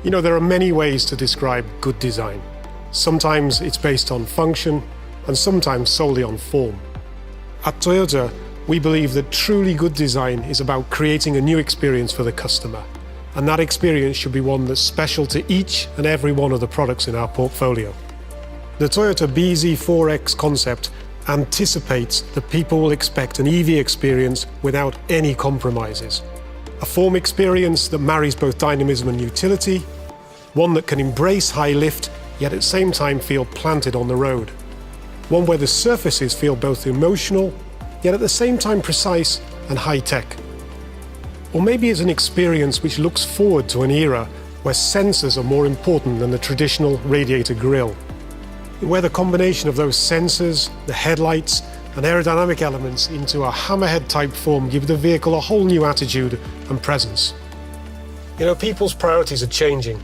You know, there are many ways to describe good design. Sometimes it's based on function, and sometimes solely on form. At Toyota, we believe that truly good design is about creating a new experience for the customer, and that experience should be one that's special to each and every one of the products in our portfolio. The Toyota BEV Concept anticipates that people will expect an EV experience without any compromises. A form experience that marries both dynamism and utility, one that can embrace high lift, yet at the same time feel planted on the road. One where the surfaces feel both emotional, yet at the same time precise and high-tech. Or maybe it's an experience which looks forward to an era where sensors are more important than the traditional radiator grille. Where the combination of those sensors, the headlights, and aerodynamic elements into a hammerhead-type form give the vehicle a whole new attitude and presence. You know, people's priorities are changing.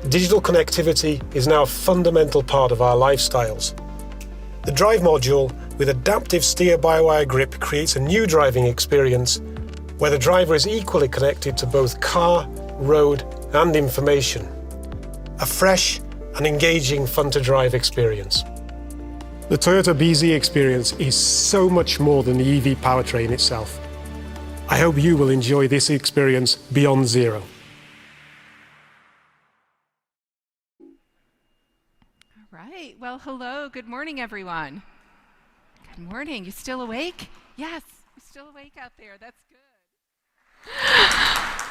Digital connectivity is now a fundamental part of our lifestyles. The drive module with adaptive steer-by-wire grip creates a new driving experience where the driver is equally connected to both car, road, and information. A fresh and engaging fun-to-drive experience. The Toyota BZ experience is so much more than the EV powertrain itself. I hope you will enjoy this experience beyond zero. All right, well, hello, good morning, everyone. Good morning, you still awake? Yes, you're still awake out there, that's good.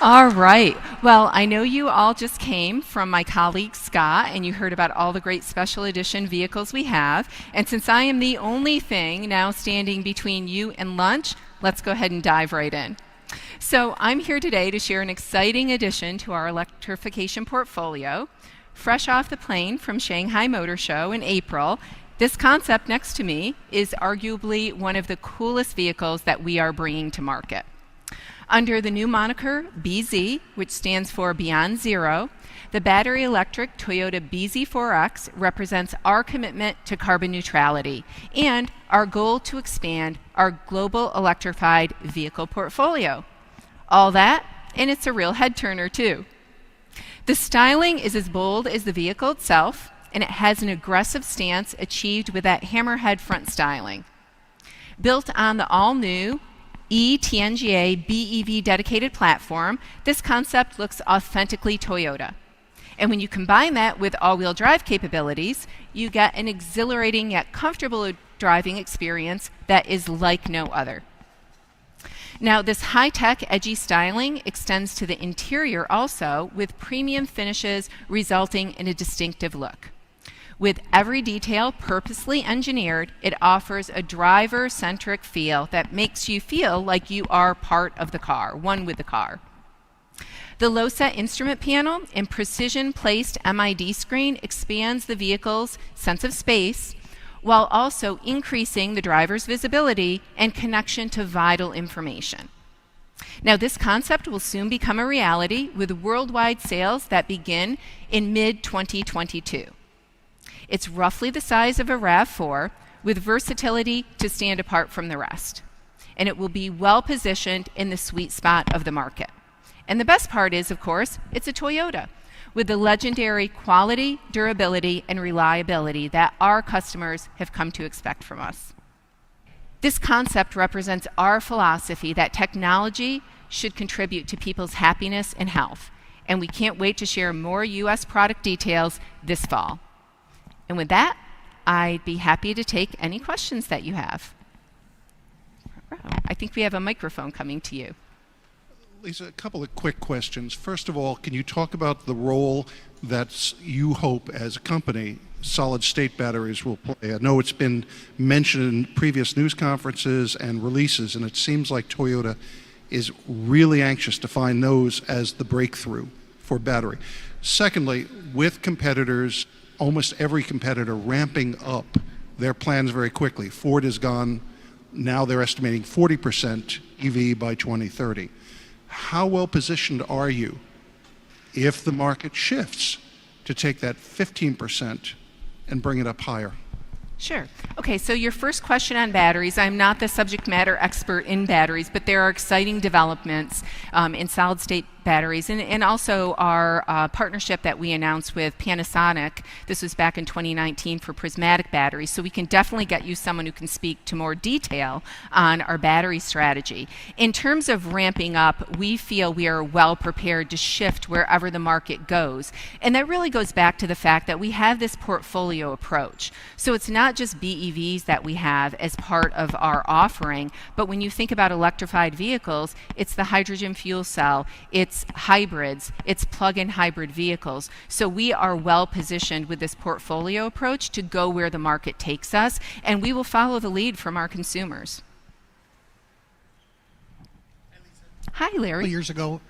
All right, well, I know you all just came from my colleague Scott, and you heard about all the great special edition vehicles we have. And since I am the only thing now standing between you and lunch, let's go ahead and dive right in. So I'm here today to share an exciting addition to our electrification portfolio. Fresh off the plane from Shanghai Motor Show in April, this concept next to me is arguably one of the coolest vehicles that we are bringing to market. Under the new moniker BZ, which stands for Beyond Zero, the battery electric Toyota BZ4X represents our commitment to carbon neutrality and our goal to expand our global electrified vehicle portfolio. All that, and it's a real head turner too. The styling is as bold as the vehicle itself, and it has an aggressive stance achieved with that hammerhead front styling. Built on the all-new eTNGA BEV dedicated platform, this concept looks authentically Toyota. And when you combine that with all-wheel drive capabilities, you get an exhilarating yet comfortable driving experience that is like no other. Now, this high-tech, edgy styling extends to the interior also, with premium finishes resulting in a distinctive look. With every detail purposely engineered, it offers a driver-centric feel that makes you feel like you are part of the car, one with the car. The low-set instrument panel and precision-placed MID screen expands the vehicle's sense of space, while also increasing the driver's visibility and connection to vital information. Now, this concept will soon become a reality with worldwide sales that begin in mid-2022. It's roughly the size of a RAV4 with versatility to stand apart from the rest. And it will be well positioned in the sweet spot of the market. And the best part is, of course, it's a Toyota with the legendary quality, durability, and reliability that our customers have come to expect from us. This concept represents our philosophy that technology should contribute to people's happiness and health. And we can't wait to share more U.S. product details this fall. And with that, I'd be happy to take any questions that you have. I think we have a microphone coming to you. Lisa, a couple of quick questions. First of all, can you talk about the role that you hope as a company solid-state batteries will play? I know it's been mentioned in previous news conferences and releases, and it seems like Toyota is really anxious to find those as the breakthrough for battery. Secondly, with competitors, almost every competitor ramping up their plans very quickly. Ford has gone, now they're estimating 40% EV by 2030. How well positioned are you if the market shifts to take that 15% and bring it up higher? Sure. Okay, so your first question on batteries, I'm not the subject matter expert in batteries, but there are exciting developments in solid-state batteries, and also our partnership that we announced with Panasonic. This was back in 2019 for prismatic batteries, so we can definitely get you someone who can speak to more detail on our battery strategy. In terms of ramping up, we feel we are well prepared to shift wherever the market goes, and that really goes back to the fact that we have this portfolio approach. So it's not just BEVs that we have as part of our offering, but when you think about electrified vehicles, it's the hydrogen fuel cell, it's hybrids, it's plug-in hybrid vehicles. So we are well positioned with this portfolio approach to go where the market takes us, and we will follow the lead from our consumers. Hi, Larry. Years ago,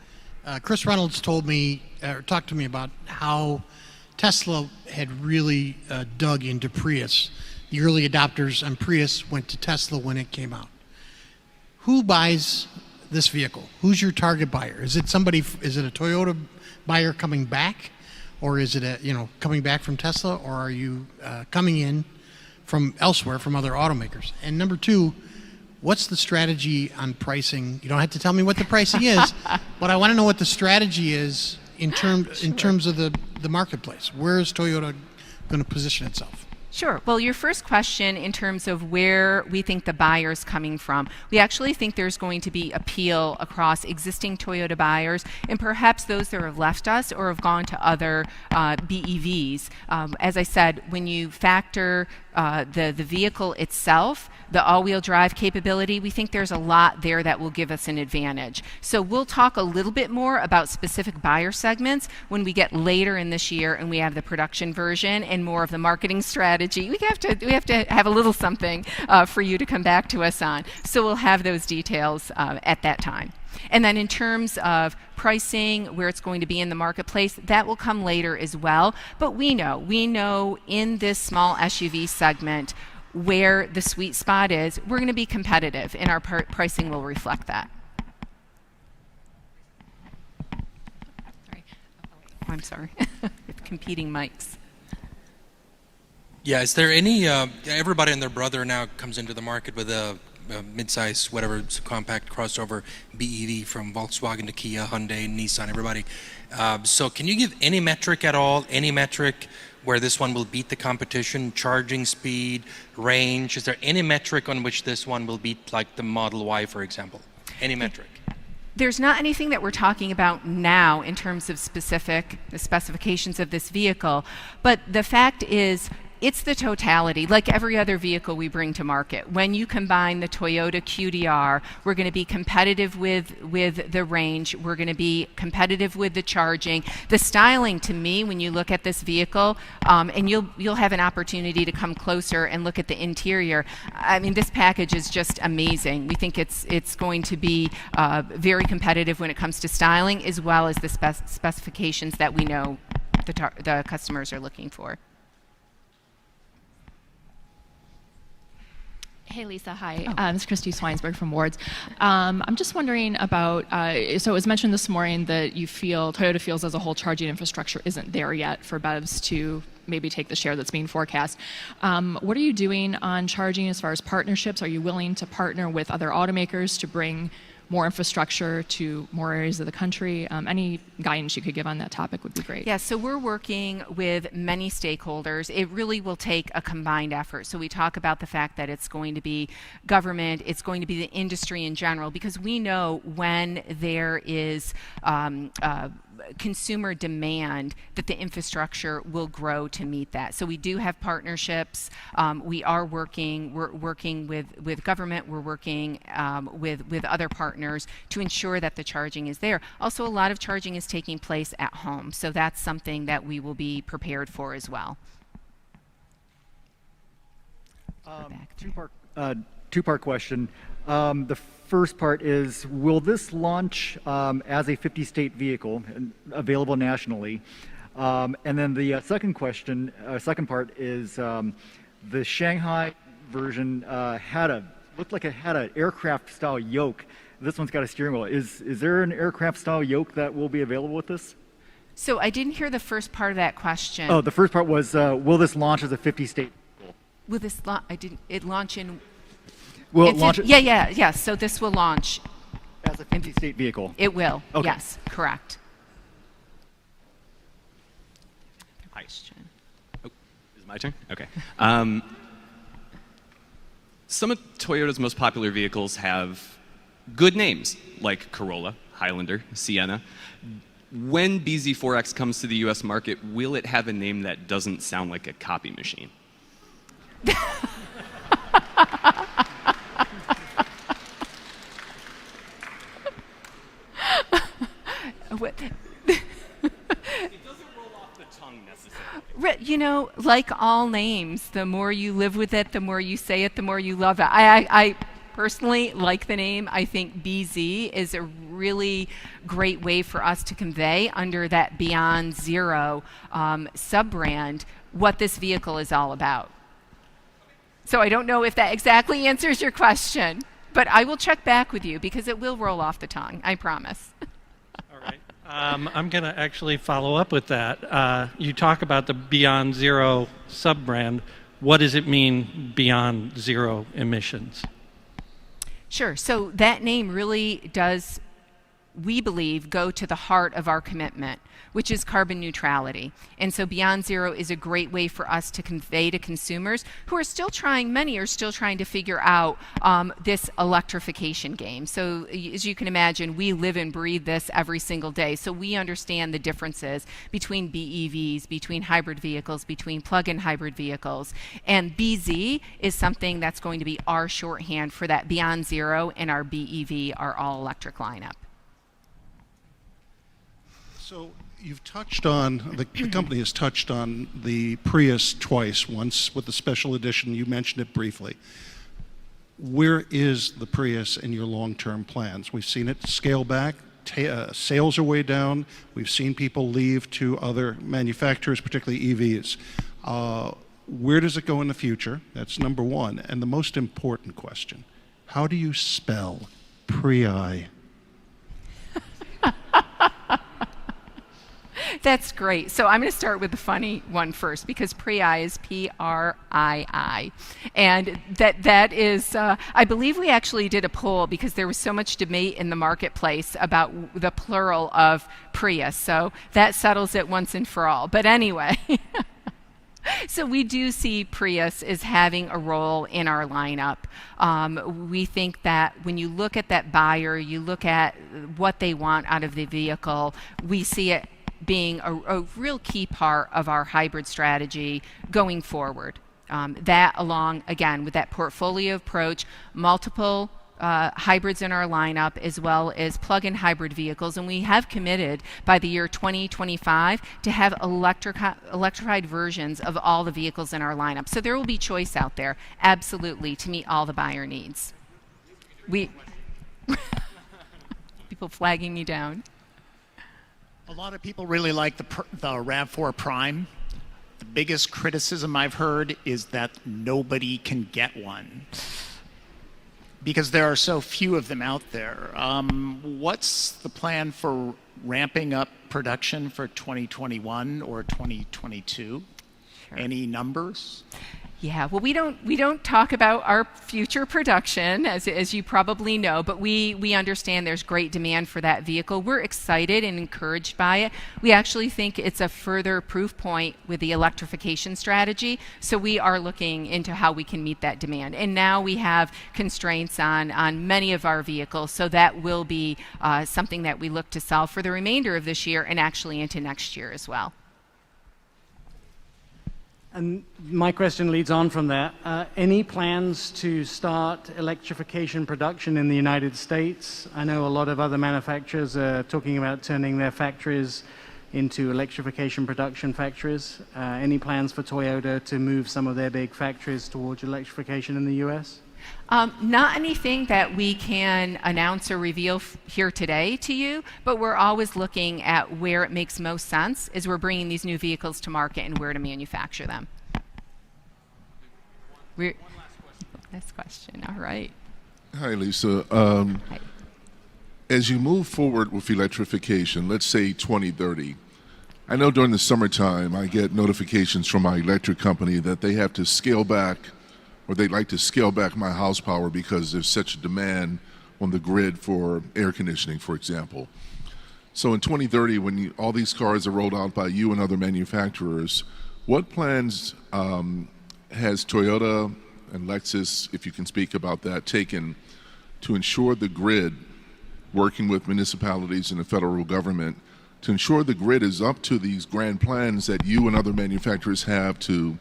Chris Reynolds told me, or talked to me about how Tesla had really dug into Prius. The early adopters on Prius went to Tesla when it came out. Who buys this vehicle? Who's your target buyer? Is it somebody? Is it a Toyota buyer coming back, or is it coming back from Tesla, or are you coming in from elsewhere, from other automakers? And number two, what's the strategy on pricing? You don't have to tell me what the pricing is, but I want to know what the strategy is in terms of the marketplace. Where is Toyota going to position itself? Sure. Well, your first question in terms of where we think the buyer's coming from, we actually think there's going to be appeal across existing Toyota buyers and perhaps those that have left us or have gone to other BEVs. As I said, when you factor the vehicle itself, the all-wheel drive capability, we think there's a lot there that will give us an advantage. So we'll talk a little bit more about specific buyer segments when we get later in this year and we have the production version and more of the marketing strategy. We have to have a little something for you to come back to us on. So we'll have those details at that time. And then in terms of pricing, where it's going to be in the marketplace, that will come later as well. But we know in this small SUV segment where the sweet spot is. We're going to be competitive, and our pricing will reflect that. I'm sorry. With competing mics. Yeah, is there any, everybody and their brother now comes into the market with a mid-size, whatever, it's a compact crossover BEV from Volkswagen to Kia, Hyundai, Nissan, everybody. So can you give any metric at all, any metric where this one will beat the competition, charging speed, range? Is there any metric on which this one will beat like the Model Y, for example? Any metric? There's not anything that we're talking about now in terms of the specifications of this vehicle, but the fact is it's the totality, like every other vehicle we bring to market. When you combine the Toyota QDR, we're going to be competitive with the range, we're going to be competitive with the charging. The styling, to me, when you look at this vehicle, and you'll have an opportunity to come closer and look at the interior. I mean, this package is just amazing. We think it's going to be very competitive when it comes to styling, as well as the specifications that we know the customers are looking for. Hey, Lisa. Hi. This is Christy Swinesberg from Wards. I'm just wondering about, so it was mentioned this morning that Toyota feels as a whole charging infrastructure isn't there yet for BEVs to maybe take the share that's being forecast. What are you doing on charging as far as partnerships? Are you willing to partner with other automakers to bring more infrastructure to more areas of the country? Any guidance you could give on that topic would be great. Yeah, so we're working with many stakeholders. It really will take a combined effort. So we talk about the fact that it's going to be government, it's going to be the industry in general, because we know when there is consumer demand that the infrastructure will grow to meet that. So we do have partnerships. We're working with government. We're working with other partners to ensure that the charging is there. Also, a lot of charging is taking place at home. So that's something that we will be prepared for as well. Two-part question. The first part is, will this launch as a 50-state vehicle available nationally? And then the second part is, the Shanghai version looked like it had an aircraft-style yoke. This one's got a steering wheel. Is there an aircraft-style yoke that will be available with this? So I didn't hear the first part of that question. Oh, the first part was, will this launch as a 50-state vehicle? Will this it launch in? Will it launch? Yeah. So this will launch As a 50-state vehicle. It will, Okay. yes, correct. Question. Oh, is it my turn? Okay. Some of Toyota's most popular vehicles have good names, like Corolla, Highlander, Sienna. When BZ4X comes to the US market, will it have a name that doesn't sound like a copy machine? What- It doesn't roll off the tongue necessarily. You know, like all names, the more you live with it, the more you say it, the more you love it. I personally like the name. I think BZ is a really great way for us to convey under that Beyond Zero sub-brand what this vehicle is all about. So I don't know if that exactly answers your question, but I will check back with you because it will roll off the tongue, I promise. All right. I'm going to actually follow up with that. You talk about the Beyond Zero sub-brand. What does it mean, Beyond Zero emissions? Sure. So that name really does, we believe, go to the heart of our commitment, which is carbon neutrality. And so Beyond Zero is a great way for us to convey to consumers who are still trying, many are still trying to figure out this electrification game. So as you can imagine, we live and breathe this every single day. So we understand the differences between BEVs, between hybrid vehicles, between plug-in hybrid vehicles. And BZ is something that's going to be our shorthand for that Beyond Zero and our BEV, our all-electric lineup. So you've touched on, the company has touched on the Prius twice, once with the special edition, you mentioned it briefly. Where is the Prius in your long-term plans? We've seen it scale back, sales are way down, we've seen people leave to other manufacturers, particularly EVs. Where does it go in the future? That's number one. And the most important question, how do you spell Prii? That's great. So I'm going to start with the funny one first because Prii is P-R-I-I. And that is, I believe we actually did a poll because there was so much debate in the marketplace about the plural of Prius. So that settles it once and for all. But anyway. So we do see Prius as having a role in our lineup. We think that when you look at that buyer, you look at what they want out of the vehicle, we see it being a real key part of our hybrid strategy going forward. That along, again, with that portfolio approach, multiple hybrids in our lineup, as well as plug-in hybrid vehicles. And we have committed by the year 2025 to have electrified versions of all the vehicles in our lineup. So there will be choice out there, absolutely, to meet all the buyer needs. People flagging me down. A lot of people really like the RAV4 Prime. The biggest criticism I've heard is that nobody can get one because there are so few of them out there. What's the plan for ramping up production for 2021 or 2022? Sure. Any numbers? Yeah, well, we don't talk about our future production, as you probably know, but we understand there's great demand for that vehicle. We're excited and encouraged by it. We actually think it's a further proof point with the electrification strategy, so we are looking into how we can meet that demand. And now we have constraints on many of our vehicles, so that will be something that we look to solve for the remainder of this year and actually into next year as well. And my question leads on from that. Any plans to start electrification production in the United States? I know a lot of other manufacturers are talking about turning their factories into electrification production factories. Any plans for Toyota to move some of their big factories towards electrification in the US? Not anything that we can announce or reveal here today to you, but we're always looking at where it makes most sense as we're bringing these new vehicles to market and where to manufacture them. Last question, all right. Hi, Lisa. Hi. As you move forward with electrification, let's say 2030, I know during the summertime I get notifications from my electric company that they have to scale back, or they'd like to scale back my house power because there's such a demand on the grid for air conditioning, for example. So in 2030, when all these cars are rolled out by you and other manufacturers, what plans has Toyota and Lexus, if you can speak about that, taken to ensure the grid, working with municipalities and the federal government, to ensure the grid is up to these grand plans that you and other manufacturers have to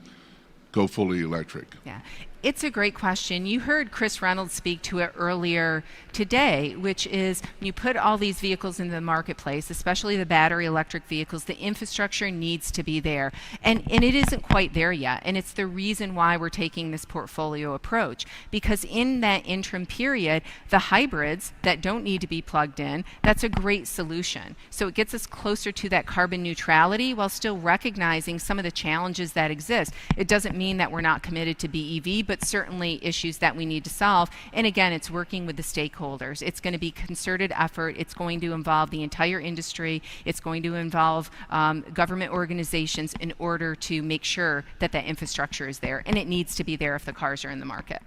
go fully electric? Yeah. It's a great question. You heard Chris Reynolds speak to it earlier today, which is when you put all these vehicles into the marketplace, especially the battery electric vehicles, the infrastructure needs to be there. And it isn't quite there yet. And it's the reason why we're taking this portfolio approach. Because in that interim period, the hybrids that don't need to be plugged in, that's a great solution. So it gets us closer to that carbon neutrality while still recognizing some of the challenges that exist. It doesn't mean that we're not committed to BEV, but certainly issues that we need to solve. And again, it's working with the stakeholders. It's going to be concerted effort. It's going to involve the entire industry. It's going to involve government organizations in order to make sure that that infrastructure is there. And it needs to be there if the cars are in the market.